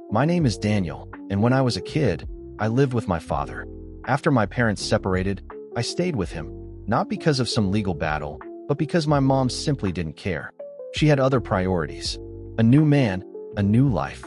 My name is Daniel, and when I was a kid, I lived with my father. After my parents separated, I stayed with him, not because of some legal battle, but because my mom simply didn't care. She had other priorities. A new man, a new life.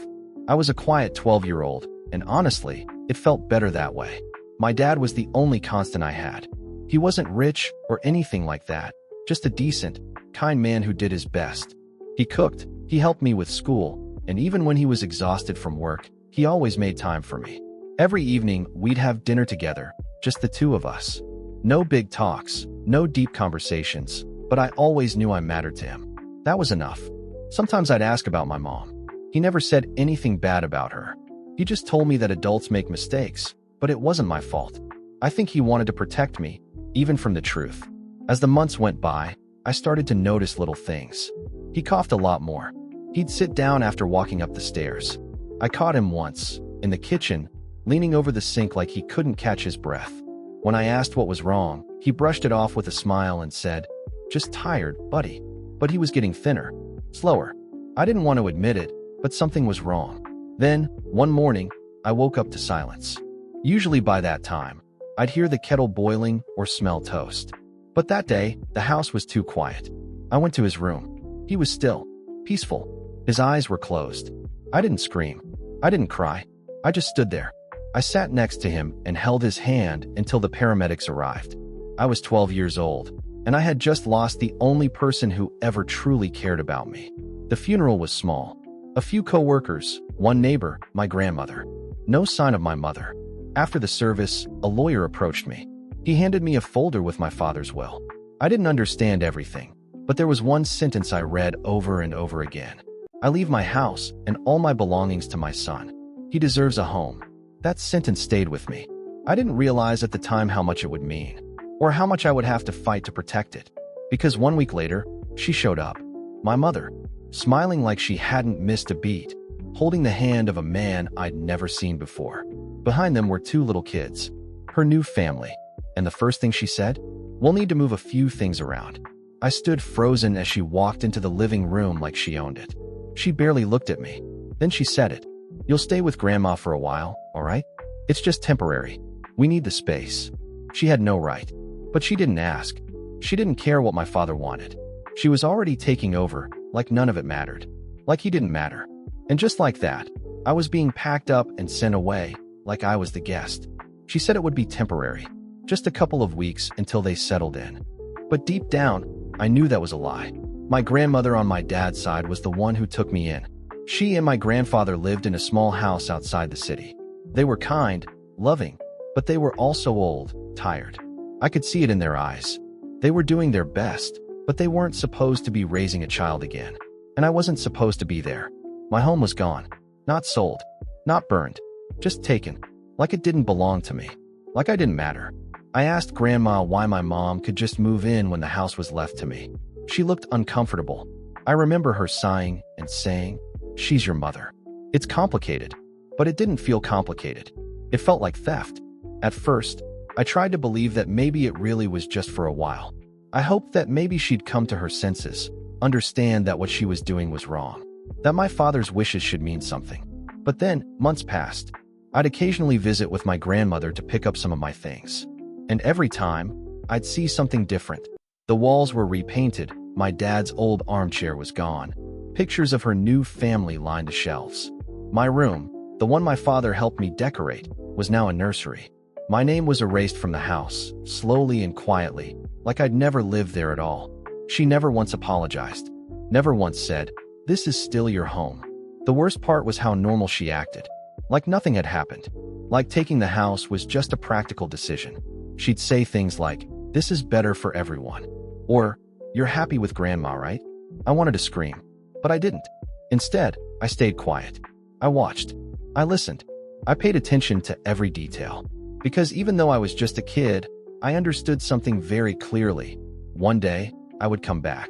I was a quiet 12-year-old, and honestly, it felt better that way. My dad was the only constant I had. He wasn't rich or anything like that, just a decent, kind man who did his best. He cooked, he helped me with school, and even when he was exhausted from work, he always made time for me. Every evening, we'd have dinner together, just the two of us. No big talks, no deep conversations, but I always knew I mattered to him. That was enough. Sometimes I'd ask about my mom. He never said anything bad about her. He just told me that adults make mistakes, but it wasn't my fault. I think he wanted to protect me, even from the truth. As the months went by, I started to notice little things. He coughed a lot more. He'd sit down after walking up the stairs. I caught him once, in the kitchen, leaning over the sink like he couldn't catch his breath. When I asked what was wrong, he brushed it off with a smile and said, "Just tired, buddy." But he was getting thinner, slower. I didn't want to admit it, but something was wrong. Then, one morning, I woke up to silence. Usually by that time, I'd hear the kettle boiling or smell toast. But that day, the house was too quiet. I went to his room. He was still, peaceful. His eyes were closed. I didn't scream. I didn't cry. I just stood there. I sat next to him and held his hand until the paramedics arrived. I was 12 years old, and I had just lost the only person who ever truly cared about me. The funeral was small. A few co-workers, one neighbor, my grandmother. No sign of my mother. After the service, a lawyer approached me. He handed me a folder with my father's will. I didn't understand everything, but there was one sentence I read over and over again. "I leave my house and all my belongings to my son. He deserves a home." That sentence stayed with me. I didn't realize at the time how much it would mean, or how much I would have to fight to protect it. Because 1 week later, she showed up. My mother, smiling like she hadn't missed a beat, holding the hand of a man I'd never seen before. Behind them were 2 little kids, her new family. And the first thing she said, "We'll need to move a few things around." I stood frozen as she walked into the living room like she owned it. She barely looked at me. Then she said it. "You'll stay with Grandma for a while, all right? It's just temporary. We need the space." She had no right. But she didn't ask. She didn't care what my father wanted. She was already taking over, like none of it mattered. Like he didn't matter. And just like that, I was being packed up and sent away, like I was the guest. She said it would be temporary. Just a couple of weeks until they settled in. But deep down, I knew that was a lie. My grandmother on my dad's side was the one who took me in. She and my grandfather lived in a small house outside the city. They were kind, loving, but they were also old, tired. I could see it in their eyes. They were doing their best, but they weren't supposed to be raising a child again. And I wasn't supposed to be there. My home was gone. Not sold. Not burned. Just taken. Like it didn't belong to me. Like I didn't matter. I asked Grandma why my mom could just move in when the house was left to me. She looked uncomfortable. I remember her sighing and saying, "She's your mother." It's complicated. But it didn't feel complicated. It felt like theft. At first, I tried to believe that maybe it really was just for a while. I hoped that maybe she'd come to her senses, understand that what she was doing was wrong, that my father's wishes should mean something. But then, months passed. I'd occasionally visit with my grandmother to pick up some of my things. And every time, I'd see something different. The walls were repainted, my dad's old armchair was gone. Pictures of her new family lined the shelves. My room, the one my father helped me decorate, was now a nursery. My name was erased from the house, slowly and quietly, like I'd never lived there at all. She never once apologized. Never once said, "This is still your home." The worst part was how normal she acted. Like nothing had happened. Like taking the house was just a practical decision. She'd say things like, "This is better for everyone." Or, "You're happy with Grandma, right?" I wanted to scream, but I didn't. Instead, I stayed quiet. I watched. I listened. I paid attention to every detail. Because even though I was just a kid, I understood something very clearly. One day, I would come back.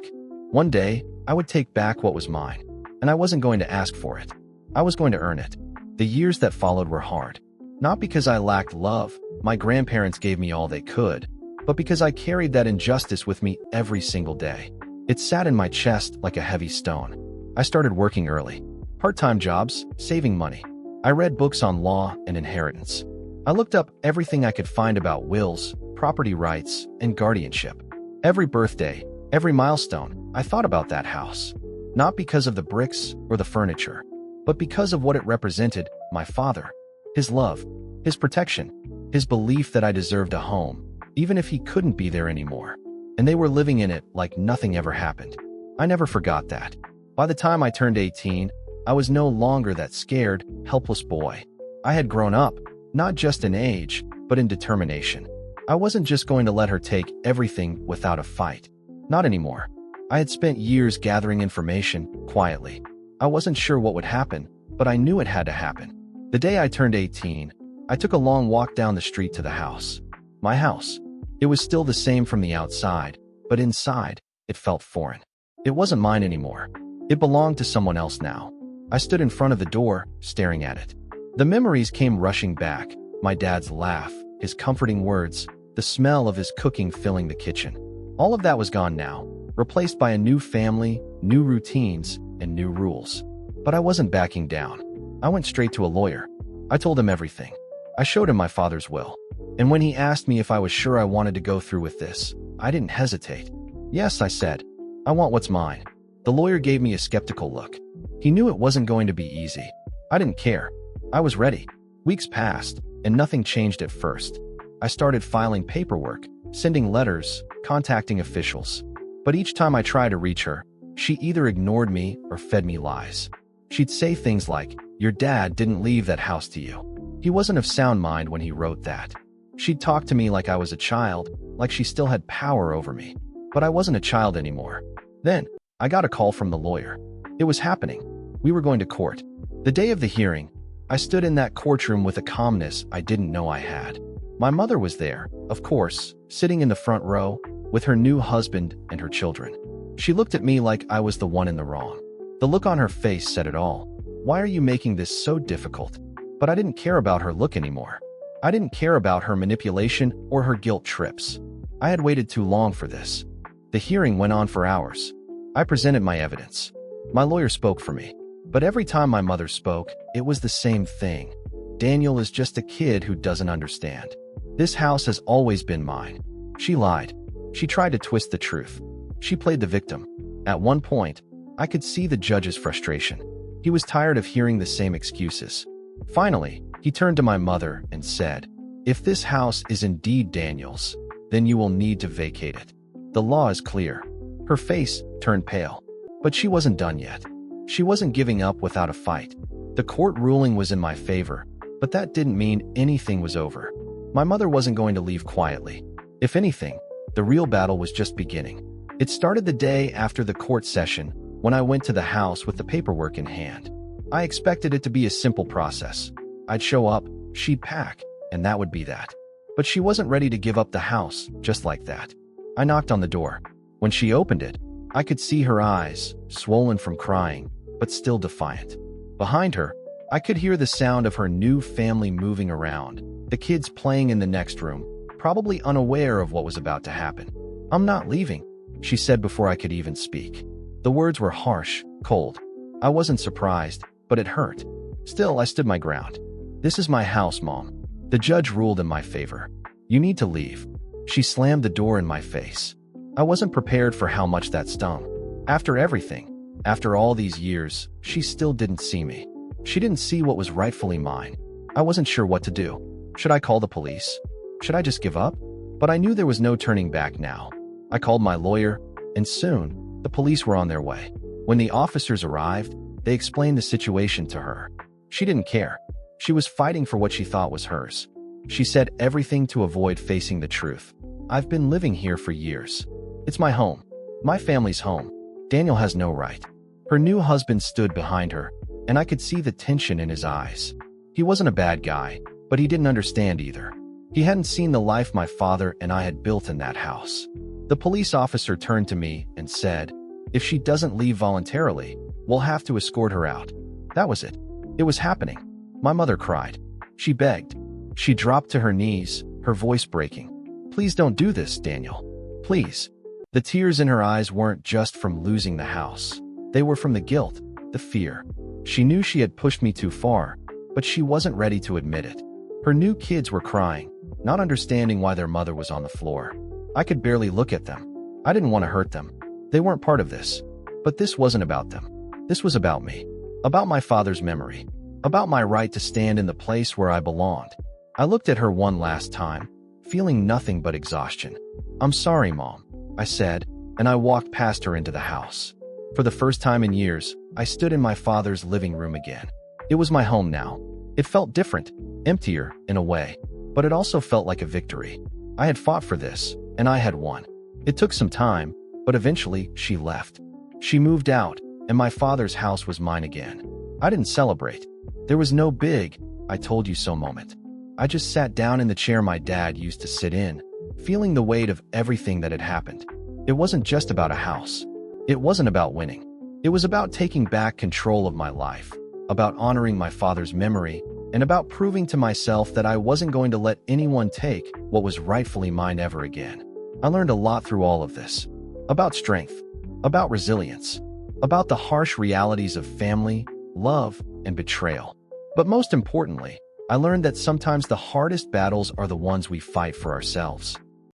One day, I would take back what was mine. And I wasn't going to ask for it. I was going to earn it. The years that followed were hard. Not because I lacked love, my grandparents gave me all they could, but because I carried that injustice with me every single day. It sat in my chest like a heavy stone. I started working early. Part-time jobs, saving money. I read books on law and inheritance. I looked up everything I could find about wills, property rights, and guardianship. Every birthday, every milestone, I thought about that house. Not because of the bricks or the furniture, but because of what it represented: my father, his love, his protection, his belief that I deserved a home, even if he couldn't be there anymore. And they were living in it like nothing ever happened. I never forgot that. By the time I turned 18, I was no longer that scared, helpless boy. I had grown up, not just in age, but in determination. I wasn't just going to let her take everything without a fight. Not anymore. I had spent years gathering information, quietly. I wasn't sure what would happen, but I knew it had to happen. The day I turned 18, I took a long walk down the street to the house. My house. It was still the same from the outside, but inside, it felt foreign. It wasn't mine anymore. It belonged to someone else now. I stood in front of the door, staring at it. The memories came rushing back: my dad's laugh, his comforting words, the smell of his cooking filling the kitchen. All of that was gone now, replaced by a new family, new routines, and new rules. But I wasn't backing down. I went straight to a lawyer. I told him everything. I showed him my father's will. And when he asked me if I was sure I wanted to go through with this, I didn't hesitate. Yes, I said. I want what's mine. The lawyer gave me a skeptical look. He knew it wasn't going to be easy. I didn't care. I was ready. Weeks passed, and nothing changed at first. I started filing paperwork, sending letters, contacting officials. But each time I tried to reach her, she either ignored me or fed me lies. She'd say things like, "Your dad didn't leave that house to you. He wasn't of sound mind when he wrote that." She'd talk to me like I was a child, like she still had power over me. But I wasn't a child anymore. Then, I got a call from the lawyer. It was happening. We were going to court. The day of the hearing, I stood in that courtroom with a calmness I didn't know I had. My mother was there, of course, sitting in the front row, with her new husband and her children. She looked at me like I was the one in the wrong. The look on her face said it all. "Why are you making this so difficult?" But I didn't care about her look anymore. I didn't care about her manipulation or her guilt trips. I had waited too long for this. The hearing went on for hours. I presented my evidence. My lawyer spoke for me. But every time my mother spoke, it was the same thing. "Daniel is just a kid who doesn't understand. This house has always been mine." She lied. She tried to twist the truth. She played the victim. At one point, I could see the judge's frustration. He was tired of hearing the same excuses. Finally, he turned to my mother and said, "If this house is indeed Daniel's, then you will need to vacate it. The law is clear." Her face turned pale. But she wasn't done yet. She wasn't giving up without a fight. The court ruling was in my favor, but that didn't mean anything was over. My mother wasn't going to leave quietly. If anything, the real battle was just beginning. It started the day after the court session, when I went to the house with the paperwork in hand. I expected it to be a simple process. I'd show up, she'd pack, and that would be that. But she wasn't ready to give up the house just like that. I knocked on the door. When she opened it, I could see her eyes, swollen from crying, but still defiant. Behind her, I could hear the sound of her new family moving around, the kids playing in the next room, probably unaware of what was about to happen. "I'm not leaving," she said before I could even speak. The words were harsh, cold. I wasn't surprised, but it hurt. Still, I stood my ground. "This is my house, Mom." The judge ruled in my favor. "You need to leave." She slammed the door in my face. I wasn't prepared for how much that stung. After everything, after all these years, she still didn't see me. She didn't see what was rightfully mine. I wasn't sure what to do. Should I call the police? Should I just give up? But I knew there was no turning back now. I called my lawyer, and soon, the police were on their way. When the officers arrived, they explained the situation to her. She didn't care. She was fighting for what she thought was hers. She said everything to avoid facing the truth. "I've been living here for years. It's my home. My family's home. Daniel has no right." Her new husband stood behind her, and I could see the tension in his eyes. He wasn't a bad guy, but he didn't understand either. He hadn't seen the life my father and I had built in that house. The police officer turned to me and said, "If she doesn't leave voluntarily, we'll have to escort her out." That was it. It was happening. My mother cried. She begged. She dropped to her knees, her voice breaking. "Please don't do this, Daniel. Please." The tears in her eyes weren't just from losing the house. They were from the guilt, the fear. She knew she had pushed me too far, but she wasn't ready to admit it. Her new kids were crying, not understanding why their mother was on the floor. I could barely look at them. I didn't want to hurt them. They weren't part of this. But this wasn't about them. This was about me. About my father's memory. About my right to stand in the place where I belonged. I looked at her one last time, feeling nothing but exhaustion. "I'm sorry, Mom," I said, and I walked past her into the house. For the first time in years, I stood in my father's living room again. It was my home now. It felt different, emptier in a way, but it also felt like a victory. I had fought for this, and I had won. It took some time, but eventually she left. She moved out, and my father's house was mine again. I didn't celebrate. There was no big, "I told you so" moment. I just sat down in the chair my dad used to sit in, feeling the weight of everything that had happened. It wasn't just about a house. It wasn't about winning. It was about taking back control of my life, about honoring my father's memory, and about proving to myself that I wasn't going to let anyone take what was rightfully mine ever again. I learned a lot through all of this. About strength, about resilience, about the harsh realities of family, love, and betrayal. But most importantly, I learned that sometimes the hardest battles are the ones we fight for ourselves.